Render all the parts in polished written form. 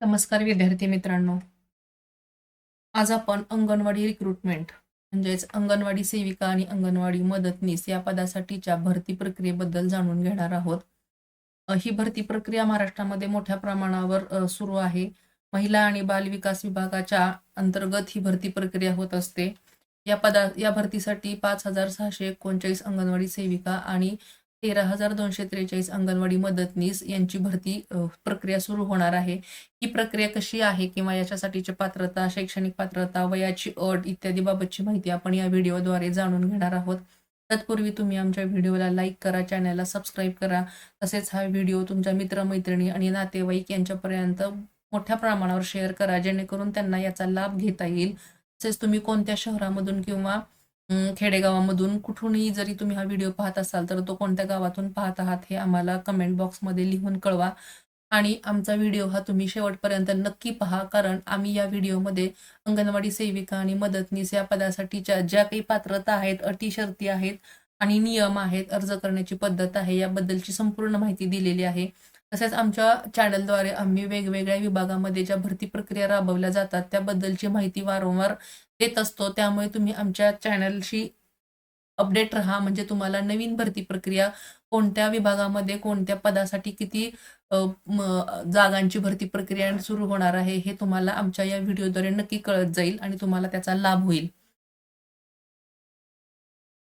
नमस्कार विद्यार्थी मित्रांनो. आज आपण अंगणवाडी रिक्रुटमेंट म्हणजेच अंगणवाडी सेविका आणि अंगणवाडी मदतनीस या पदासाठीच्या भरती प्रक्रियेबद्दल जाणून घेणार आहोत. ही भरती प्रक्रिया महाराष्ट्रामध्ये मोठ्या प्रमाणावर सुरू आहे. महिला आणि बालविकास विभागाच्या अंतर्गत ही भरती प्रक्रिया होत असते. या भरतीसाठी 5,639 अंगणवाडी सेविका आणि 13,243 अंगणवाडी मदतनीस यांची भरती प्रक्रिया सुरू होणार आहे. ही प्रक्रिया कशी आहे किंवा याच्यासाठीची पात्रता, शैक्षणिक पात्रता, वयाची अट इत्यादी बाबतची माहिती आपण या व्हिडिओद्वारे जाणून घेणार आहोत. तत्पूर्वी तुम्ही आमच्या व्हिडिओला लाईक करा, चॅनलला सबस्क्राईब करा. तसेच हा व्हिडिओ तुमच्या मित्र-मैत्रिणी आणि नातेवाईक यांच्यापर्यंत मोठ्या प्रमाणावर शेअर करा, जेणेकरून त्यांना याचा लाभ घेता येईल. तसेच तुम्ही कोणत्या शहरामधून किंवा खेडेगावामधून कुठूनही जरी तुम्ही हा व्हिडिओ पाहत असाल, तर तो कोणत्या गावातून पाहत आहात हे आम्हाला कमेंट बॉक्समध्ये लिहून कळवा. आणि आमचा व्हिडिओ हा तुम्ही शेवटपर्यंत नक्की पहा, कारण आम्ही या व्हिडिओमध्ये अंगणवाडी सेविका आणि मदतनीस या पदासाठीच्या ज्या काही पात्रता आहेत, अटी शर्ती आहेत आणि नियम आहेत, अर्ज करण्याची पद्धत आहे, याबद्दलची संपूर्ण माहिती दिलेली आहे. तसेच आमच्या चॅनलद्वारे आम्ही वेगवेगळ्या विभागामध्ये ज्या भरती प्रक्रिया राबवल्या जातात त्याबद्दलची माहिती वारंवार देत असतो. त्यामुळे तुम्ही आमच्या चॅनलशी अपडेट राहा, म्हणजे तुम्हाला नवीन भरती प्रक्रिया कोणत्या विभागामध्ये कोणत्या पदासाठी किती जागांची भरती प्रक्रिया सुरू होणार आहे हे तुम्हाला आमच्या या व्हिडिओद्वारे नक्की कळत जाईल आणि तुम्हाला त्याचा लाभ होईल.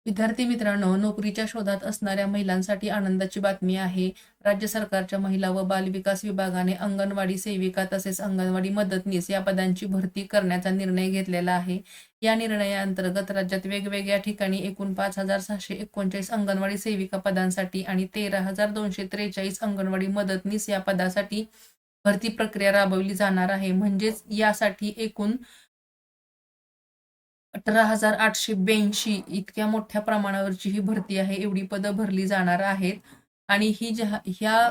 विद्यार्थी मित्रांनो, नोकरीच्या शोधात असणाऱ्या महिलांसाठी आनंदाची बातमी आहे. राज्य सरकारच्या महिला व बालविकास विभागाने अंगणवाडी सेविका तसेच अंगणवाडी मदतनीस या पदांची भरती करण्याचा निर्णय घेतलेला आहे. या निर्णयाअंतर्गत राज्यात वेगवेगळ्या ठिकाणी एकूण 5,639 अंगणवाडी सेविका पदांसाठी आणि 13,243 अंगणवाडी मदतनीस या पदासाठी भरती प्रक्रिया राबवली जाणार आहे. म्हणजेच यासाठी एकूण 18,882 इतक्या मोठ्या प्रमाणावरची ही भरती आहे. एवढी पदं भरली जाणार आहेत आणि ह्या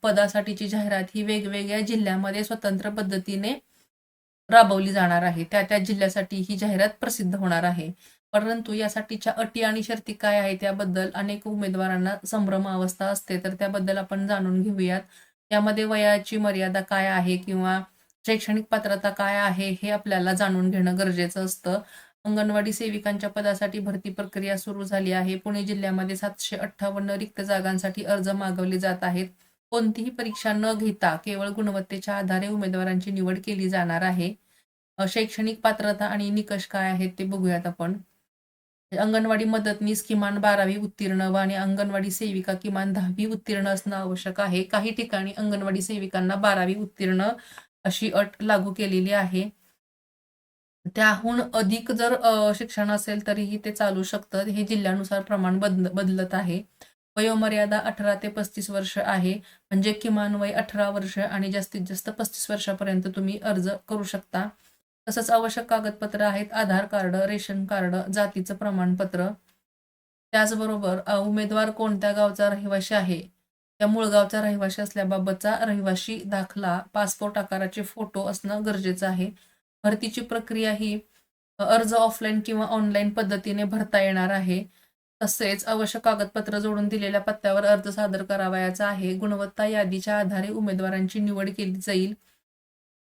पदासाठीची जाहिरात ही वेगवेगळ्या जिल्ह्यामध्ये स्वतंत्र पद्धतीने राबवली जाणार आहे. त्या जिल्ह्यासाठी ही जाहिरात प्रसिद्ध होणार आहे. परंतु यासाठीच्या अटी आणि शर्ती काय आहेत याबद्दल अनेक उमेदवारांना संभ्रमावस्था असते, तर त्याबद्दल आपण जाणून घेऊयात. यामध्ये वयाची मर्यादा काय आहे किंवा शैक्षणिक पात्रता काय आहे हे आपल्याला जाणून घेणं गरजेचं असतं. अंगणवाडी सेविकांच्या पदासाठी भरती प्रक्रिया सुरू झाली आहे. पुणे जिल्ह्यामध्ये 758 रिक्त जागांसाठी अर्ज मागवले जात आहेत. कोणतीही परीक्षा न घेता केवळ गुणवत्तेच्या आधारे उमेदवारांची निवड केली जाणार आहे. शैक्षणिक पात्रता आणि निकष काय आहेत ते बघूयात आपण. अंगणवाडी मदतनीस किमान 12वी उत्तीर्ण आणि अंगणवाडी सेविका किमान 10वी उत्तीर्ण असणं आवश्यक आहे. काही ठिकाणी अंगणवाडी सेविकांना 12वी उत्तीर्ण अशी अट लागू केलेली आहे. त्याहून अधिक जर शिक्षण असेल तरीही ते चालू शकतं. हे जिल्ह्यानुसार प्रमाण बदलत आहे. वयोमर्यादा 18 ते 35 वर्ष आहे. म्हणजे किमान वय 18 वर्ष आणि जास्तीत जास्त 35 वर्षापर्यंत तुम्ही अर्ज करू शकता. तसंच आवश्यक कागदपत्र आहेत आधार कार्ड, रेशन कार्ड, जातीचं प्रमाणपत्र. त्याचबरोबर उमेदवार कोणत्या गावचा रहिवासी आहे, त्या मूळ गावचा रहिवासी असल्याबाबतचा रहिवासी दाखला, पासपोर्ट आकाराचे फोटो असणं गरजेचं आहे. भरतीची प्रक्रिया ही अर्ज ऑफलाईन किंवा ऑनलाईन पद्धतीने भरता येणार आहे. तसेच आवश्यक कागदपत्र जोडून दिलेल्या पत्त्यावर अर्ज सादर करावयाचा आहे. गुणवत्ता यादीच्या आधारे उमेदवारांची निवड केली जाईल.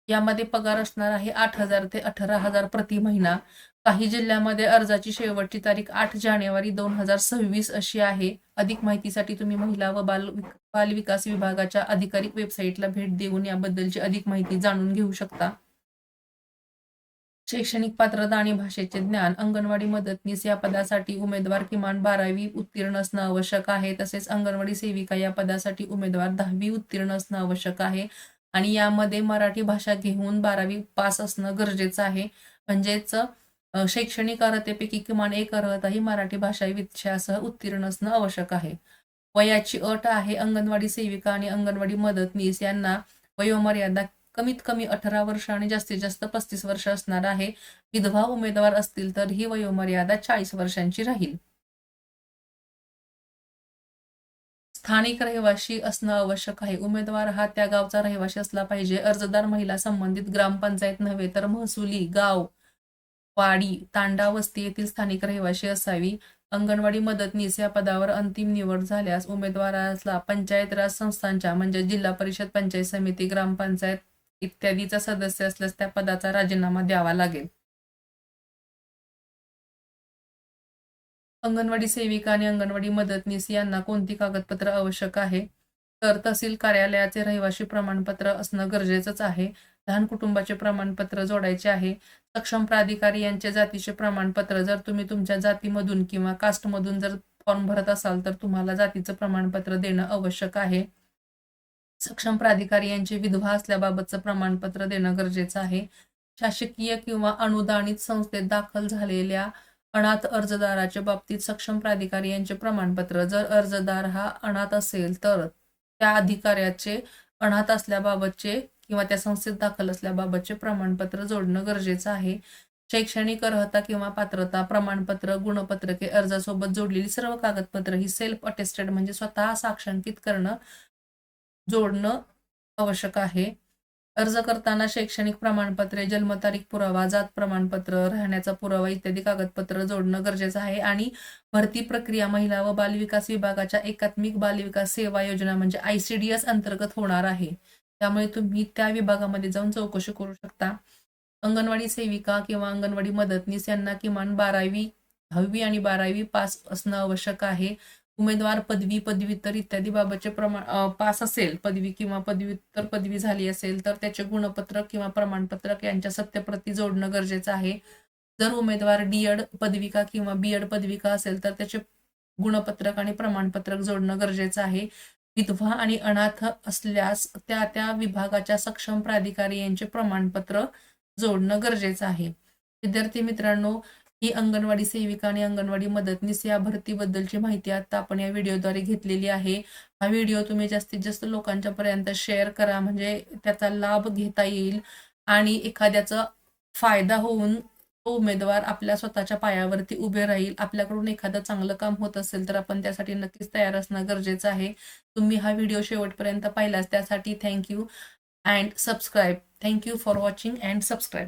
यामध्ये पगार असणार आहे 8,000 ते 18,000 प्रति महिना. काही जिल्ह्यामध्ये अर्जाची शेवटची तारीख 8 जानेवारी 2026 अशी आहे. अधिक माहितीसाठी तुम्ही महिला व बालविकास विभागाच्या अधिकारिक वेबसाईटला भेट देऊन याबद्दलची अधिक माहिती जाणून घेऊ शकता. शैक्षणिक पात्रता आणि भाषेचे ज्ञान. अंगणवाडी मदतनीस या पदासाठी उमेदवार किमान 12वी उत्तीर्ण असणं आवश्यक आहे. तसेच अंगणवाडी सेविका या पदासाठी उमेदवार 10वी उत्तीर्ण असणं आवश्यक आहे आणि यामध्ये मराठी भाषा घेऊन 12वी पास असणं गरजेचं आहे. म्हणजेच शैक्षणिक अर्हतेपैकी किमान एक अर्हता ही मराठी भाषा विषयासह उत्तीर्ण असणं आवश्यक आहे. वयाची अट आहे अंगणवाडी सेविका आणि अंगणवाडी मदतनीस यांना वयोमर्यादा कमीत कमी 18 वर्ष आणि जास्तीत जास्त 35 वर्ष असणार आहे. विधवा उमेदवार असतील तर ही वयोमर्यादा 40 वर्षांची राहील. स्थानिक रहिवासी असणं आवश्यक आहे. उमेदवार हा त्या गावचा रहिवासी असला पाहिजे. अर्जदार महिला संबंधित ग्रामपंचायत नव्हे तर महसुली, गाव, वाडी, तांडा, वस्ती येथील स्थानिक रहिवासी असावी. अंगणवाडी मदतनीस या पदावर अंतिम निवड झाल्यास उमेदवाराला पंचायत राज संस्थांच्या म्हणजे जिल्हा परिषद, पंचायत समिती, ग्रामपंचायत इत्यादीचा सदस्य असल्यास त्या पदाचा राजीनामा द्यावा लागेल. अंगणवाडी सेविका आणि अंगणवाडी मदतनीस यांना कोणती कागदपत्र आवश्यक आहे? तर तहसील कार्यालयाचे रहिवासी प्रमाणपत्र असणं गरजेचंच आहे. लहान कुटुंबाचे प्रमाणपत्र जोडायचे आहे. सक्षम प्राधिकारी यांचे जातीचे प्रमाणपत्र, जर तुम्ही तुमच्या जातीमधून किंवा कास्टमधून जर फॉर्म भरत असाल तर तुम्हाला जातीचं प्रमाणपत्र देणं आवश्यक आहे. सक्षम प्राधिकारी यांची विधवा असल्याबाबतचं प्रमाणपत्र देणं गरजेचं आहे. शासकीय किंवा अनुदानित संस्थेत दाखल झालेल्या अनाथ अर्जदाराच्या बाबतीत सक्षम प्राधिकारी यांचे प्रमाणपत्र, जर अर्जदार हा अनाथ असेल तर त्या अधिकाऱ्याचे अनाथ असल्याबाबतचे किंवा त्या संस्थेत दाखल असल्याबाबतचे प्रमाणपत्र जोडणं गरजेचं आहे. शैक्षणिक अर्हता किंवा पात्रता प्रमाणपत्र, गुणपत्रके, अर्जासोबत जोडलेली सर्व कागदपत्र ही सेल्फ अटेस्टेड म्हणजे स्वतः साक्षांकित करणं जोडणं आवश्यक आहे. अर्ज करताना शैक्षणिक प्रमाणपत्रे, जन्मतारीख पुरावा, जात प्रमाणपत्र, राहण्याचा पुरावा इत्यादी कागदपत्र जोडणं गरजेचं आहे. आणि भरती प्रक्रिया महिला व बालविकास विभागाच्या एकात्मिक बालविकास सेवा योजना म्हणजे ICDS अंतर्गत होणार आहे. त्यामुळे तुम्ही त्या विभागामध्ये जाऊन चौकशी करू शकता. अंगणवाडी सेविका किंवा अंगणवाडी मदतनीस यांना किमान 10वी आणि 12वी पास असणं आवश्यक आहे. उमेदवार पदवी, पदव्युत्तर इत्यादी बाबतचे पास असेल, पदवी किंवा पदव्युत्तर पदवी झाली असेल तर त्याचे गुणपत्रक किंवा प्रमाणपत्रक यांच्या सत्यप्रती जोडणं गरजेचं आहे. जर उमेदवार D.Ed पदविका किंवा B.Ed पदविका असेल तर त्याचे गुणपत्रक आणि प्रमाणपत्रक जोडणं गरजेचं आहे. विधवा आणि अनाथ असल्यास त्या विभागाच्या सक्षम प्राधिकारी यांचे प्रमाणपत्र जोडणं गरजेचं आहे. विद्यार्थी मित्रांनो, ही अंगणवाडी सेविका आणि अंगणवाडी मदतनीस या भरतीबद्दलची माहिती आता आपण या व्हिडिओद्वारे घेतलेली आहे. हा व्हिडिओ तुम्ही जास्तीत जास्त लोकांच्या पर्यंत शेअर करा म्हणजे त्याचा लाभ घेता येईल आणि एखाद्याचा फायदा होऊन तो उमेदवार आपल्या स्वतःच्या पायावरती उभे राहील. आपल्याकडून एखादं चांगलं काम होत असेल तर आपण त्यासाठी नक्कीच तयार असणं गरजेचं आहे. तुम्ही हा व्हिडिओ शेवटपर्यंत पाहिलास त्यासाठी thank you and subscribe. Thank you for watching and subscribe.